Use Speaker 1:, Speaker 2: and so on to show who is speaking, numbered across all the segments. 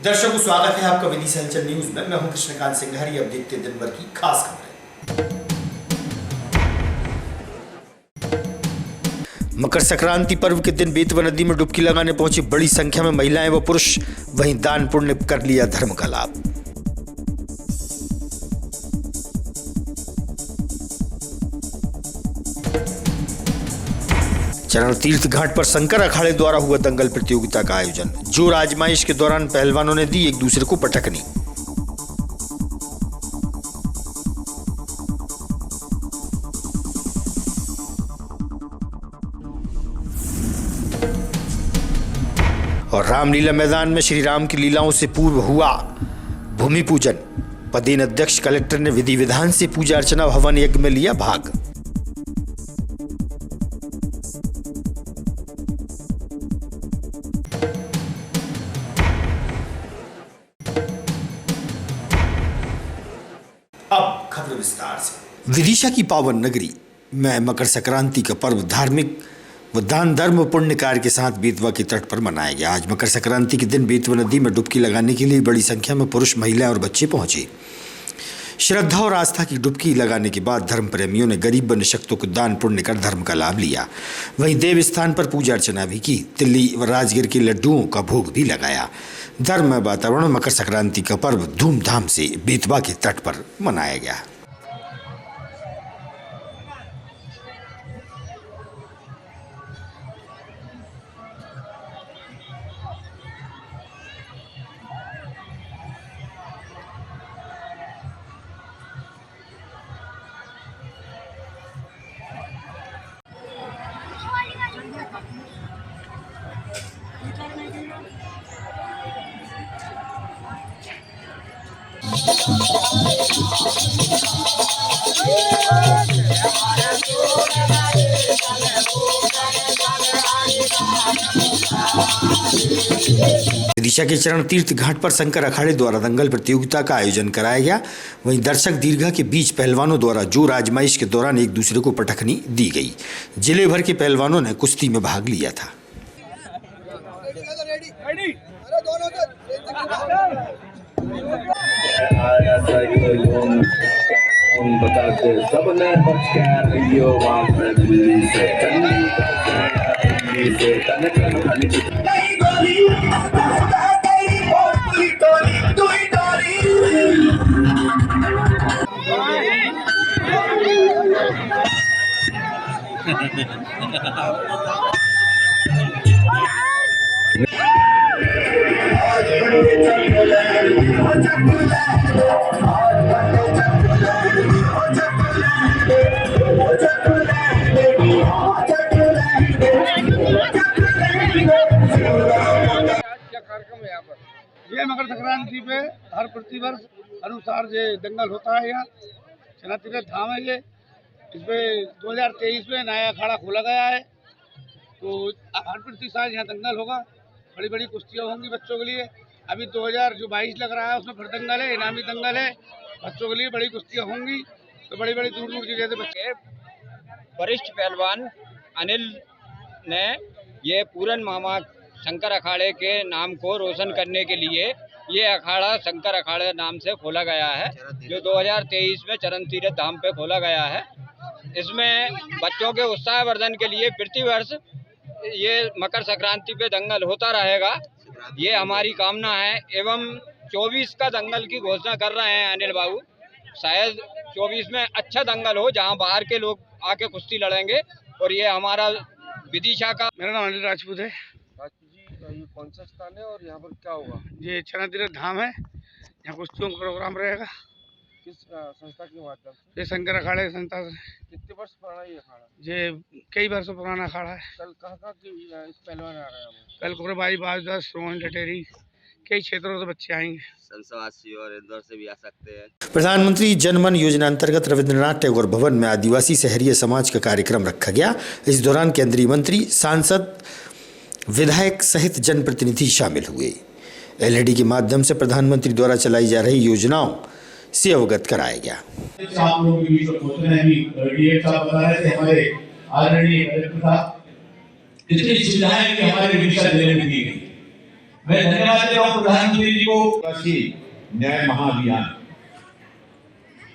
Speaker 1: दर्शकों, स्वागत है आपका विदिशा हलचल न्यूज में। मैं हूं कृष्णकांत सिंघारी। अब देखते हैं दिन भर की खास खबरें। मकर संक्रांति पर्व के दिन बेतवा नदी में डुबकी लगाने पहुंची बड़ी संख्या में महिलाएं व पुरुष। वहीं दान पुण्य कर लिया धर्म का लाभ। चरण तीर्थ घाट पर शंकर अखाड़े द्वारा हुआ दंगल प्रतियोगिता का आयोजन। जोर आजमाइश के दौरान पहलवानों ने दी एक दूसरे को पटकनी। और रामलीला मैदान में श्री राम की लीलाओं से पूर्व हुआ भूमि पूजन। पदेन अध्यक्ष कलेक्टर ने विधि विधान से पूजा अर्चना हवन यज्ञ में लिया भाग। अब खबर विस्तार से। विदिशा की पावन नगरी में मकर संक्रांति का पर्व धार्मिक व दान धर्म पुण्य कार्य के साथ बेतवा के तट पर मनाया गया। आज मकर संक्रांति के दिन बेतवा नदी में डुबकी लगाने के लिए बड़ी संख्या में पुरुष, महिलाएं और बच्चे पहुंचे। श्रद्धा और आस्था की डुबकी लगाने के बाद धर्म प्रेमियों ने गरीब व निशक्तों को दान पुण्य कर धर्म का लाभ लिया। वहीं देव स्थान पर पूजा अर्चना भी की। दिल्ली व राजगीर के लड्डुओं का भोग भी लगाया। धर्ममय वातावरण में मकर संक्रांति का पर्व धूमधाम से बेतवा के तट पर मनाया गया। विदिशा के चरण तीर्थ घाट पर शंकर अखाड़े द्वारा दंगल प्रतियोगिता का आयोजन कराया गया। वहीं दर्शक दीर्घा के बीच पहलवानों द्वारा जोर आजमाइश के दौरान एक दूसरे को पटखनी दी गई। जिले भर के पहलवानों ने कुश्ती में भाग लिया था।
Speaker 2: ये मकर संक्रांति पे हर प्रतिवर्ष अनुसार ये दंगल होता है। यहाँ चनातीर्थ धाम है ये। इसमें 2023 में नया अखाड़ा खोला गया है, तो हर प्रति साल यहाँ दंगल होगा। बड़ी बड़ी कुश्तियाँ होंगी बच्चों के लिए। अभी 2022 लग रहा है, उसमें फिर दंगल है, इनामी दंगल है। बच्चों के लिए बड़ी कुश्तियाँ होंगी। तो बड़ी बड़ी दूर दूर की जैसे बच्चे।
Speaker 3: वरिष्ठ पहलवान अनिल ने ये पूरन मामा शंकर अखाड़े के नाम को रोशन करने के लिए ये अखाड़ा शंकर अखाड़े नाम से खोला गया है, जो 2023 में चरण तीर्थ धाम पे खोला गया है। इसमें बच्चों के उत्साह वर्धन के लिए प्रतिवर्ष ये मकर संक्रांति पे दंगल होता रहेगा, ये हमारी कामना है। एवं 24 का दंगल की घोषणा कर रहे हैं अनिल बाबू। शायद 24 में अच्छा दंगल हो, जहां बाहर के लोग आके कुश्ती लड़ेंगे। और ये हमारा विदिशा का।
Speaker 2: मेरा नाम अनिल राजपूत है।
Speaker 4: ये कौन सा स्थान है और यहाँ पर क्या होगा?
Speaker 2: ये चनातीर्थ धाम है, यहाँ कुश्तियों का प्रोग्राम रहेगा।
Speaker 4: किस संस्था के माध्यम से?
Speaker 2: ये शंकर अखाड़े संस्था से।
Speaker 4: कितने वर्ष पुराना ये अखाड़ा?
Speaker 2: ये कई वर्षों पुराना अखाड़ा है।
Speaker 4: कल कहाँ की इस पहलवान आ रहे हैं?
Speaker 2: कल कुरबाई, बाजदस, रोहन, लटेरी, कई क्षेत्रों से बच्चे आएंगे।
Speaker 5: संसवासी और इंदौर से भी आ सकते हैं।
Speaker 1: प्रधानमंत्री जनमन योजना अंतर्गत रविंद्रनाथ टैगोर भवन में आदिवासी शहरीय समाज का कार्यक्रम रखा गया। इस दौरान केंद्रीय मंत्री, सांसद, विधायक सहित जनप्रतिनिधि शामिल हुए। एलईडी के माध्यम से प्रधानमंत्री द्वारा चलाई जा रही योजनाओं से अवगत कराया गया।
Speaker 6: आप लोग भी सोचते हैं कि ये सब बता रहे थे हमारे आदरणीय कलेक्टर साहब, इतनी सुविधाएं कि हमारे विदिशा जिले में दी गई। मैं धन्यवाद देता हूँ प्रधानमंत्री जी को।
Speaker 7: आदिवासी न्याय महाअभियान,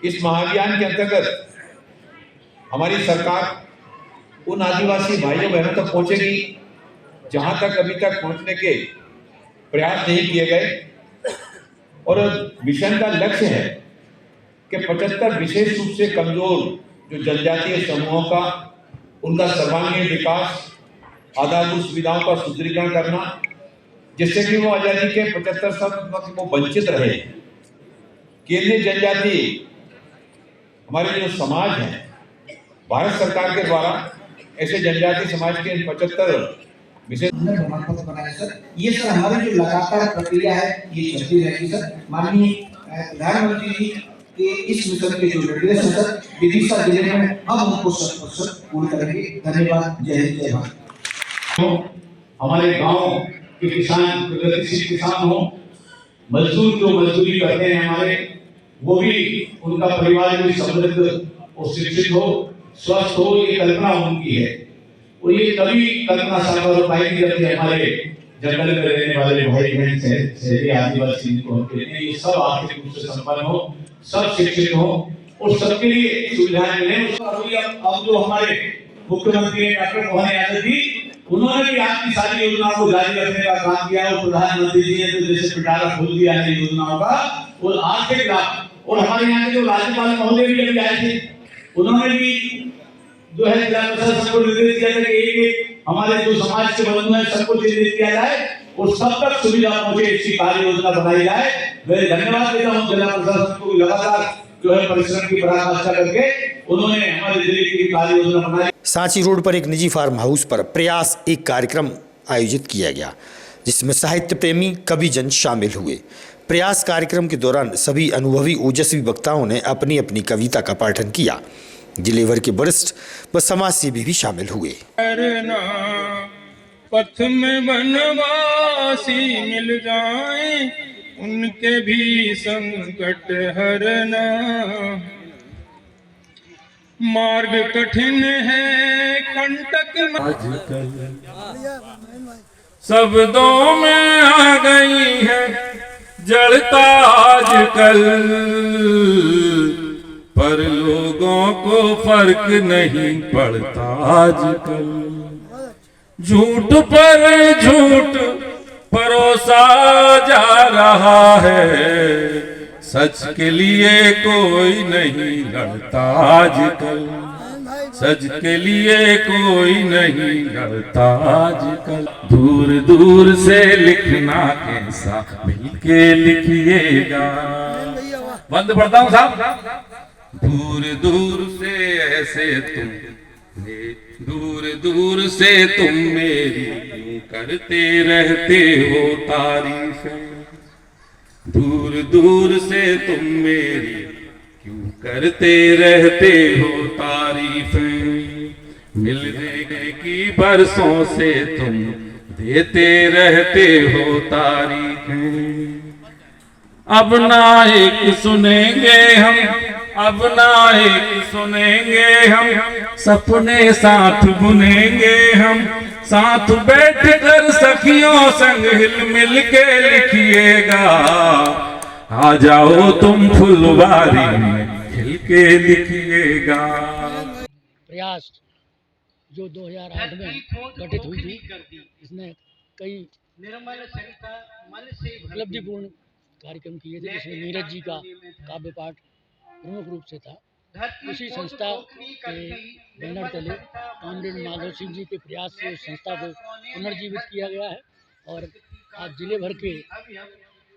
Speaker 7: इस महाअभियान के अंतर्गत हमारी सरकार उन आदिवासी भाइयों बहनों तक पहुंचेगी जहां तक अभी तक पहुंचने के प्रयास नहीं किए गए। और मिशन का लक्ष्य है कि 75 विशेष रूप से कमजोर जो जनजातीय समूहों का, उनका सर्वांगीण विकास, आधारभूत सुविधाओं का सुदृढ़ीकरण करना, जिससे कि वो आजादी के 75 साल तक वो वंचित रहे। केंद्रीय जनजाति हमारे जो समाज है, भारत सरकार के द्वारा ऐसे जनजाति समाज के 75 विशेष
Speaker 8: बनाया सर। ये सर हमारी जो लगातार प्रक्रिया है ये चलती रहेगी सर। माननीय प्रधानमंत्री जी के इस मिशन के जो निर्देश है सर, विदिशा जिले में हम उनको 100% पूर्ण करेंगे। धन्यवाद। जय हिंद, जय भारत।
Speaker 6: हमारे गांव के किसान, प्रगतिशील किसान हो, मजदूर जो मजदूरी करते हैं हमारे, वो भी, उनका परिवार भी समृद्ध और शिक्षित हो, स्वस्थ हो, ये कल्पना उनकी है। और ये तभी कल्पना साकार हो पाएगी जब हमारे जंगल में रहने वाले भाई बहन शहरी आदिवासी को हम कहते हैं, ये सब आर्थिक रूप से संपन्न हो, सब शिक्षित हो और सबके लिए सुविधाएं मिले। अब जो हमारे मुख्यमंत्री डॉक्टर मोहन यादव जी, उन्होंने भी आपकी सारी योजनाओं को जारी रखने का काम किया और प्रधानमंत्री जी ने तो जैसे पिटारा खोल दिया है योजनाओं का और आर्थिक लाभ। और हमारे यहाँ के जो राज्यपाल महोदय भी अभी आए थे, उन्होंने भी जो है जिला प्रशासन को निर्देश दिया था कि एक हमारे जो समाज के बंधु हैं सबको चिन्हित किया जाए और सब तक सुविधा पहुंचे, इसकी कार्य योजना बनाई जाए। मैं धन्यवाद देता हूँ जिला प्रशासन को, लगातार जो है परिश्रम की पराकाष्ठा करके उन्होंने हमारे जिले की कार्य योजना बनाई।
Speaker 1: सांची रोड पर एक निजी फार्म हाउस पर प्रयास एक कार्यक्रम आयोजित किया गया, जिसमें साहित्य प्रेमी कवि जन शामिल हुए। प्रयास कार्यक्रम के दौरान सभी अनुभवी ओजस्वी वक्ताओं ने अपनी अपनी कविता का पाठन किया। जिले भर के वरिष्ठ व समाजसेवी भी शामिल हुए।
Speaker 9: पथ में बनवासी मिल जाए, उनके भी संकट हरना। मार्ग कठिन है कंटक आजकल, शब्दों में आ गई है जड़ता आजकल, पर लोगों को फर्क नहीं पड़ता आजकल। झूठ पर झूठ परोसा जा रहा है, सच के लिए कोई नहीं लड़ता आजकल, सच के लिए कोई नहीं लड़ता आजकल। दूर दूर से लिखना कैसा मिलके लिखिएगा। बंद पढ़ता हूँ साहब। दूर दूर से ऐसे तुम, दूर दूर से तुम मेरी क्यों करते रहते हो तारीफ। दूर दूर से तुम मेरी क्यों करते रहते हो तारीफ। मिलने की बरसों से तुम देते रहते हो तारीफ। अब ना एक सुनेंगे हम, अब ना एक सुनेंगे हम, सपने साथ बुनेंगे हम। साथ बैठकर सखियों संग हिल मिल के लिखिएगा। आ जाओ तुम फुलवारी में खिल के लिखिएगा।
Speaker 10: प्रयास जो 2008 में गठित हुई थी, इसने कई उपलब्धिपूर्ण कार्यक्रम किए थे, जिसमें नीरज जी का काव्य पाठ प्रमुख रूप से था। उसी संस्था के बैनर तले कामरेड माधव सिंह जी के प्रयास से उस संस्था को पुनर्जीवित किया गया है और आज जिले भर के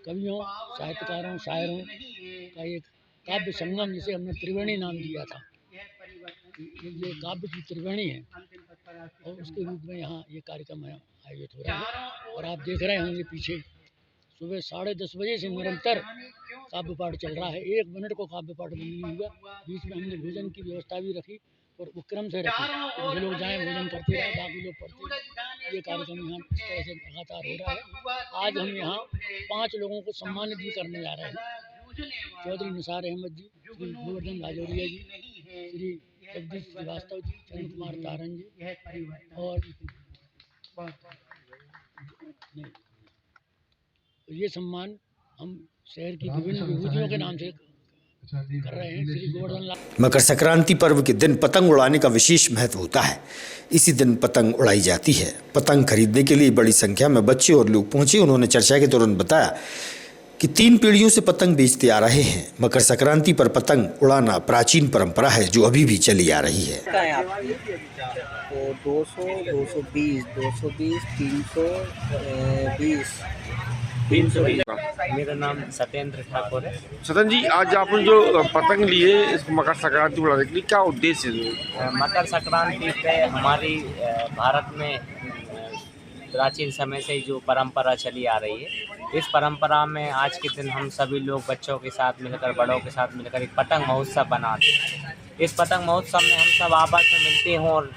Speaker 10: कवियों, साहित्यकारों, शायरों का एक काव्य संगम, जिसे हमने त्रिवेणी नाम दिया था, ये काव्य की त्रिवेणी है और उसके रूप में यहाँ ये कार्यक्रम आयोजित हो रहा है। और आप देख रहे होंगे पीछे सुबह 10:30 बजे से निरंतर काव्य पाठ चल रहा है। 1 मिनट को काव्य पाठ नहीं हुआ। बीच में हमने भोजन की व्यवस्था भी रखी और वो क्रम से रखी, जो लोग जाएं भोजन करते रहे, बाकी लोग पढ़ते रहे। ये कार्यक्रम यहाँ इस तरह से लगातार हो रहा है। आज हम यहाँ 5 लोगों को सम्मानित भी करने जा रहे हैं। चौधरी निसार अहमद जी, श्री गोवर्धन राजौरिया जी, श्री जगदीश श्रीवास्तव जी, चरण कुमार तारन जी और तो ये सम्मान हम शहर की विभिन्न विभूतियों के नाम से कर रहे हैं। श्री गोवर्धन लाल
Speaker 1: मकर संक्रांति पर्व के दिन पतंग उड़ाने का विशेष महत्व होता है। इसी दिन पतंग उड़ाई जाती है। पतंग खरीदने के लिए बड़ी संख्या में बच्चे और लोग पहुंचे। उन्होंने चर्चा के दौरान बताया कि 3 पीढ़ियों से पतंग बेचते आ रहे हैं। मकर संक्रांति पर पतंग उड़ाना प्राचीन परंपरा है जो अभी भी चली आ रही है।
Speaker 11: तो 200, 220, 220, 320, 320। मेरा नाम सत्येंद्र ठाकुर है।
Speaker 4: सतन जी, आज आपने जो पतंग लिए इस मकर संक्रांति उड़ाने के लिए, क्या उद्देश्य है?
Speaker 11: मकर संक्रांति पे हमारी भारत में प्राचीन समय से जो परंपरा चली आ रही है, इस परंपरा में आज के दिन हम सभी लोग बच्चों के साथ मिलकर, बड़ों के साथ मिलकर एक पतंग महोत्सव बनाते हैं। इस पतंग महोत्सव में हम सब आपस में मिलते हैं और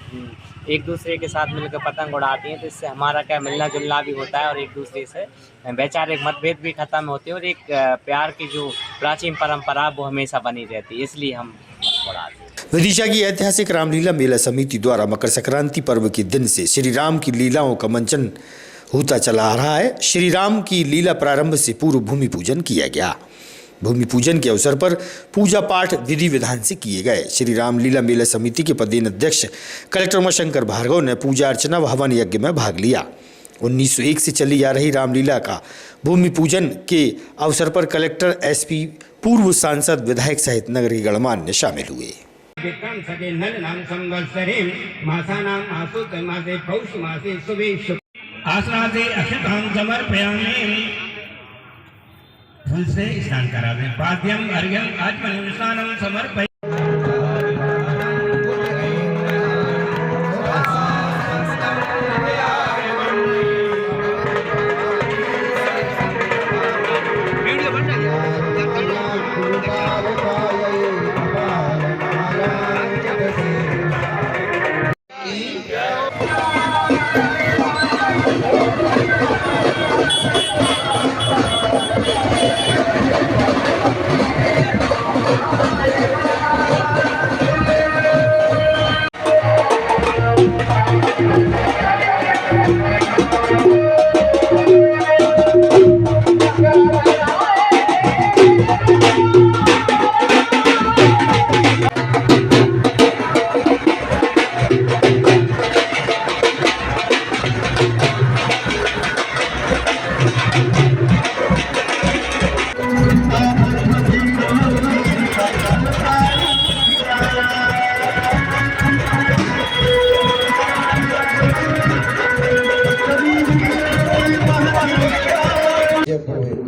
Speaker 11: एक दूसरे के साथ मिलकर पतंग उड़ाते हैं। तो इससे हमारा क्या मिलना जुलना भी होता है और एक दूसरे से वैचारिक मतभेद भी खत्म होते हैं और एक प्यार की जो प्राचीन परंपरा वो हमेशा बनी रहती है, इसलिए हम उड़ाते हैं।
Speaker 1: विदिशा की ऐतिहासिक रामलीला मेला समिति द्वारा मकर संक्रांति पर्व के दिन से श्री राम की लीलाओं का मंचन होता चला आ रहा है। श्री राम की लीला प्रारंभ से पूर्व भूमि पूजन किया गया। भूमि पूजन के अवसर पर पूजा पाठ विधि विधान से किए गए। श्री रामलीला मेला समिति के पदेन अध्यक्ष कलेक्टर उमाशंकर भार्गव ने पूजा अर्चना व हवन यज्ञ में भाग लिया। 1901 से चली आ रही रामलीला का भूमि पूजन के अवसर पर कलेक्टर, एसपी, पूर्व सांसद, विधायक सहित नगर के गणमान्य शामिल हुए।
Speaker 12: फूल से स्नान करावे। पाद्यम अर्घ्यम आत्मनिवेशनम समर्पय।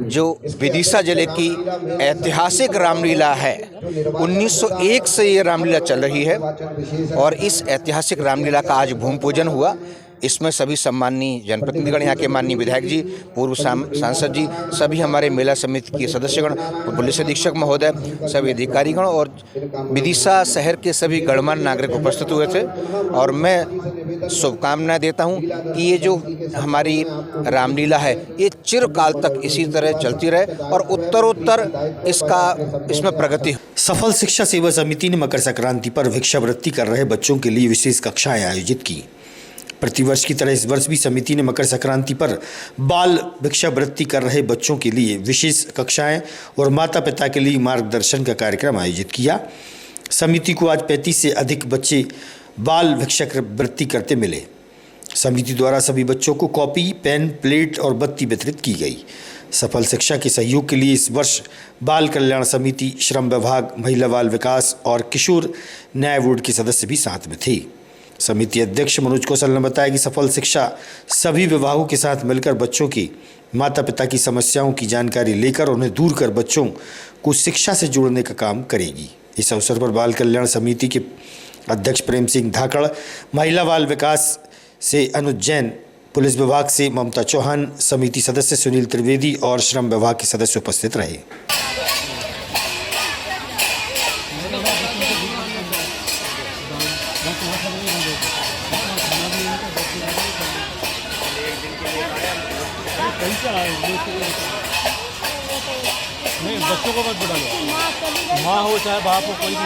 Speaker 8: जो विदिशा जिले की ऐतिहासिक रामलीला है, 1901 से ये रामलीला चल रही है और इस ऐतिहासिक रामलीला का आज भूमि पूजन हुआ। इसमें सभी सम्माननीय जनप्रतिनिधिगण, यहाँ के माननीय विधायक जी, पूर्व सांसद जी, सभी हमारे मेला समिति के सदस्यगण, पुलिस अधीक्षक महोदय, सभी अधिकारीगण और विदिशा शहर के सभी गणमान्य नागरिक उपस्थित हुए थे। और मैं शुभकामनाएं देता हूँ कि ये जो हमारी रामलीला है ये चिरकाल तक इसी तरह चलती रहे और उत्तरोत्तर इसमें प्रगति हो।
Speaker 1: सफल शिक्षा सेवा समिति ने मकर संक्रांति पर भिक्षावृत्ति कर रहे बच्चों के लिए विशेष कक्षाएं आयोजित की। प्रतिवर्ष की तरह इस वर्ष भी समिति ने मकर संक्रांति पर बाल भिक्षावृत्ति कर रहे बच्चों के लिए विशेष कक्षाएं और माता पिता के लिए मार्गदर्शन का कार्यक्रम आयोजित किया। समिति को आज 35 से अधिक बच्चे बाल भिक्षावृत्ति करते मिले। समिति द्वारा सभी बच्चों को कॉपी, पेन, प्लेट और बत्ती वितरित की गई। सफल शिक्षा के सहयोग के लिए इस वर्ष बाल कल्याण समिति, श्रम विभाग, महिला बाल विकास और किशोर न्याय बोर्ड के सदस्य भी साथ में थे। समिति अध्यक्ष मनोज कौशल ने बताया कि सफल शिक्षा सभी विभागों के साथ मिलकर बच्चों की माता पिता की समस्याओं की जानकारी लेकर उन्हें दूर कर बच्चों को शिक्षा से जोड़ने का काम करेगी। इस अवसर पर बाल कल्याण समिति के अध्यक्ष प्रेम सिंह धाकड़, महिला बाल विकास से अनुज जैन, पुलिस विभाग से ममता चौहान, समिति सदस्य सुनील त्रिवेदी और श्रम विभाग के सदस्य उपस्थित रहे।
Speaker 9: नहीं, बच्चों को मत बिठा लो, माँ हो चाहे बाप हो, कोई भी हो।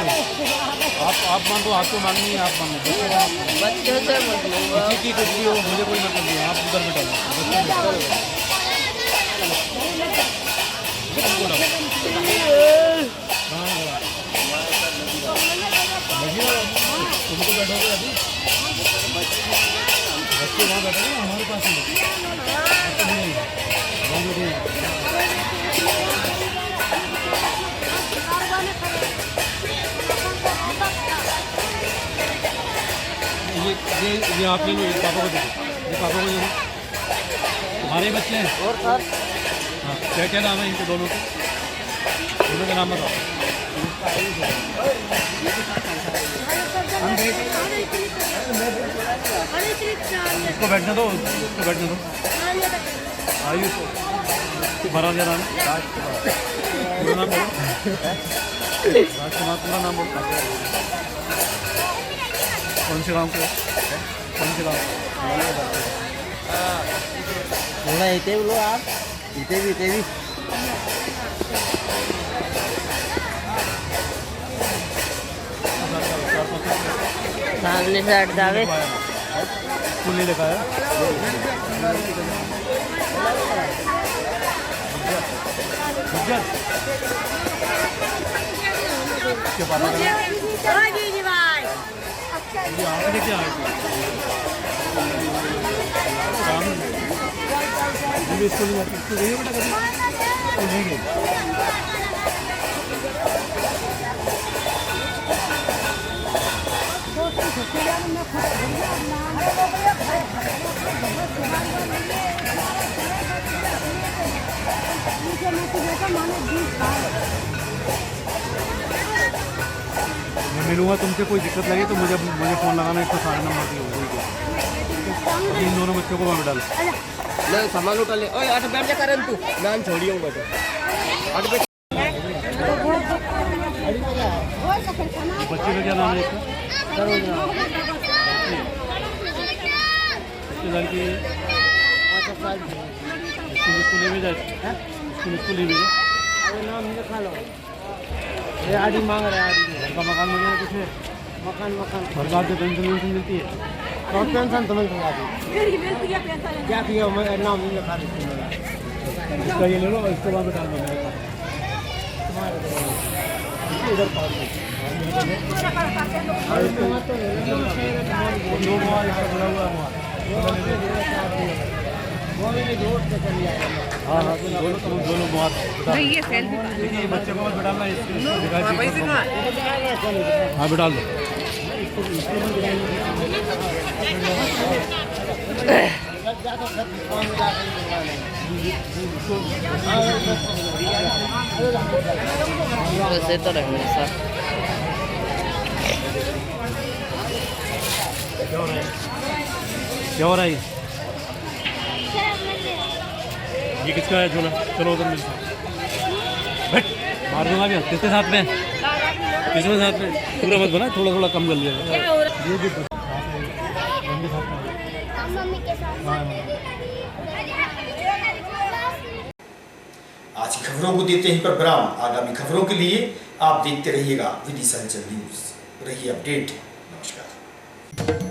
Speaker 9: आप मान दो, आपको मांगनी है आप मान लो, बच्चों से किसी की कुछ भी हो, मुझे कोई मतलब नहीं है, आप उधर बिठा लो। तुमको बैठोगे अभी बच्चे वहाँ बैठे ना हमारे पास ही ये आप ले लो, पापा को दे दो, ये पापा को दे दो, हमारे बच्चे हैं। और सर हाँ, क्या क्या नाम है इनके दोनों के, दोनों का नाम बताओ। इसको बैठने दो, इसको बैठने दो। आयुष भरा दे नाम, पूरा नाम बोलो, राजकुमार पूरा नाम बोलो। कौन से गाँव के, कौन से गाँव?
Speaker 13: बोला इतने बोलो आप, इतने भी सामने से हट जावे।
Speaker 9: स्कूल नहीं लिखा है। क्या पापा का ये आप लेके आए थे स्कूल में, स्कूल गई बेटा कभी? स्कूल नहीं गई। मैं मिलूंगा तुमसे, कोई दिक्कत लगे तो मुझे फ़ोन लगाना, इसको सारे नंबर दिए हुए। इन दोनों बच्चों को मैं डाल
Speaker 13: ले सामान उठा ले। ओए आठ बैठ जा करन तू, नाम छोड़ियो बेटा आठ बैठ।
Speaker 9: बच्चे का क्या नाम है इसका? लड़की स्कूल ले भेजा, स्कूल ले भेजा।
Speaker 13: नाम लिखा लो। ये आदि मांग रहा है,
Speaker 9: घर का मकान वगैरह कुछ है?
Speaker 13: मकान
Speaker 9: सरकार से पेंशन मिलती है?
Speaker 13: और पेंशन तो मिलती है। क्या किया मैं नाम नहीं लिखा
Speaker 9: इसका ये ले लो, इसको वहाँ पे डाल दो मेरे पास। इधर पास हाँ हाँ दोनों बहुत
Speaker 14: ये सेल्फी
Speaker 9: देखिए, बच्चे को मत बिठाना, हाँ बिठा दो।
Speaker 13: वैसे तो रहेंगे सर।
Speaker 9: क्या हो रहा है? ये किसका है झोला? चलो उधर मिलते हैं। बैठ, मार दूंगा भी। किसके साथ में? किसके साथ में? पूरा मत बना, थोड़ा थोड़ा कम कर लिया। ये भी
Speaker 1: आज की खबरों को देते हैं पर विराम। आगामी खबरों के लिए आप देखते रहिएगा विदिशा अंचल न्यूज। रहिए अपडेट। नमस्कार।